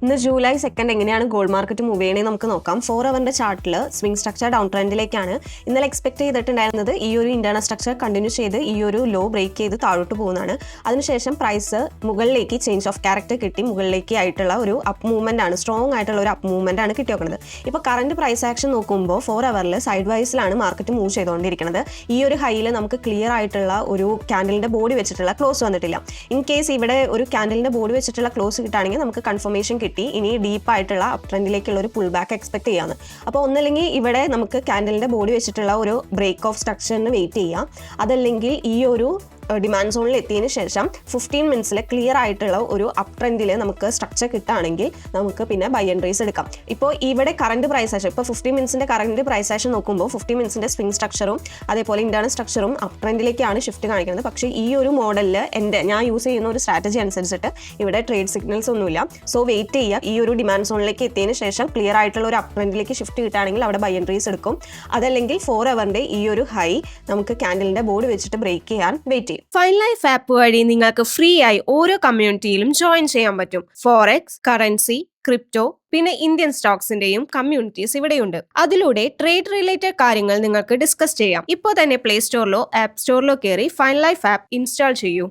ഇന്ന് ജൂലൈ 2 എങ്ങനെയാണ് gold market move ചെയ്യണേ നമുക്ക് നോക്കാം. 4 അവറിന്റെ ചാർട്ടിൽ സ്വിംഗ് സ്ട്രക്ചർ ഡൗൺ ട്രെൻഡിലേക്കാണ്. ഇന്നലെ എക്സ്പെക്ട് ചെയ്തിട്ടുണ്ടായിരുന്നത് ഈ ഒരു ഇന്റേണൽ സ്ട്രക്ചർ കണ്ടിന്യൂ ചെയ്ത് ഈ ഒരു ലോ ബ്രേക്ക് ചെയ്ത് താഴോട്ട് പോകുന്നതാണ്. അതിനുശേഷം പ്രൈസ് മുകളിലേക്ക് ചേഞ്ച് ഓഫ് ക്യാരക്ടർ കിട്ടി മുകളിലേക്ക് ആയിട്ടുള്ള ഒരു അപ്പ് മൂവ്മെന്റ് ആണ്, സ്ട്രോങ് ആയിട്ടുള്ള ഒരു അപ്പ് മൂവ്മെന്റ് ആണ് കിട്ടിയേക്കുന്നത്. ഇപ്പോൾ കറന്റ് പ്രൈസ് ആക്ഷൻ നോക്കുമ്പോൾ 4 അവറിൽ സൈഡ് വൈസിലാണ് മാർക്കറ്റ് മൂവ് ചെയ്തുകൊണ്ടിരിക്കുന്നത്. ഈ ഒരു ഹൈയിൽ നമുക്ക് ക്ലിയർ ആയിട്ടുള്ള ഒരു ക്യാൻഡലിന്റെ ബോഡി വെച്ചിട്ടുള്ള ക്ലോസ് വന്നിട്ടില്ല. ഇൻ കേസ് ഇവിടെ ഒരു ക്യാൻഡലിന്റെ ബോഡി വെച്ചിട്ടുള്ള ക്ലോസ് കിട്ടുകയാണെങ്കിൽ നമുക്ക് കൺഫർമേഷൻ ഇനി ഡീപ്പായിട്ടുള്ള അപ് ട്രെൻഡിലേക്കുള്ള ഒരു പുൾ ബാക്ക് എക്സ്പെക്ട് ചെയ്യാം. അപ്പോൾ ഒന്നല്ലെങ്കിൽ ഇവിടെ നമുക്ക് ക്യാൻഡലിന്റെ ബോഡി വെച്ചിട്ടുള്ള ഒരു ബ്രേക്ക് ഓഫ് സ്ട്രക്ചറിന് വെയിറ്റ് ചെയ്യാം, അതല്ലെങ്കിൽ ഈ ഒരു ഡിമാൻഡ് സോണിൽ എത്തിയതിന് ശേഷം 15 മിനിറ്റ്സിൽ ക്ലിയർ ആയിട്ടുള്ള ഒരു അപ് ട്രെൻഡിൽ നമുക്ക് സ്ട്രക്ചർ കിട്ടുകയാണെങ്കിൽ നമുക്ക് പിന്നെ ബൈ ആൻഡ് റേസ് എടുക്കാം. ഇപ്പോൾ ഇവിടെ കറണ്ട് പ്രൈസ് ആക്ഷൻ, ഇപ്പോൾ 15 മിനിറ്റ്സിന്റെ കറണ്ട് പ്രൈസ് ആക്ഷൻ നോക്കുമ്പോൾ 15 മിനിറ്റ്സിന്റെ സ്വിംഗ് സ്ട്രക്ചറും അതേപോലെ ഇന്റേണൽ സ്ട്രക്ചറും അപ് ട്രെൻഡിലേക്കാണ് ഷിഫ്റ്റ് കാണിക്കുന്നത്. പക്ഷേ ഈ ഒരു മോഡലിൽ ഞാൻ യൂസ് ചെയ്യുന്ന ഒരു സ്ട്രാറ്റജി അനുസരിച്ചിട്ട് ഇവിടെ ട്രേഡ് സിഗ്നൽസ് ഒന്നുമില്ല. സോ വെയിറ്റ് ചെയ്യുക, ഈ ഒരു ഡിമാൻഡ് സോണിലേക്ക് എത്തിയതിന് ശേഷം ക്ലിയർ ആയിട്ടുള്ള ഒരു അപ് ട്രെൻഡിലേക്ക് ഷിഫ്റ്റ് കിട്ടുകയാണെങ്കിൽ അവിടെ ബൈ ആൻഡ് റേസ് എടുക്കും. അതല്ലെങ്കിൽ 4 അവറിന്റെ ഈ ഒരു ഹൈ നമുക്ക് ക്യാൻഡലിന്റെ ബോർഡ് വെച്ചിട്ട് ബ്രേക്ക് ചെയ്യാൻ വെയിറ്റ് ചെയ്യും. ഫൈൻ ലൈഫ് ആപ്പ് വഴി നിങ്ങൾക്ക് ഫ്രീ ആയി ഓരോ കമ്മ്യൂണിറ്റിയിലും ജോയിൻ ചെയ്യാൻ പറ്റും. ഫോറക്സ്, കറൻസി, ക്രിപ്റ്റോ, പിന്നെ ഇന്ത്യൻ സ്റ്റോക്സിന്റെയും കമ്മ്യൂണിറ്റീസ് ഇവിടെയുണ്ട്. അതിലൂടെ ട്രേഡ് റിലേറ്റഡ് കാര്യങ്ങൾ നിങ്ങൾക്ക് ഡിസ്കസ് ചെയ്യാം. ഇപ്പോൾ തന്നെ പ്ലേ സ്റ്റോറിലോ ആപ്പ് സ്റ്റോറിലോ കയറി ഫൈൻ ലൈഫ് ആപ്പ് ഇൻസ്റ്റാൾ ചെയ്യൂ.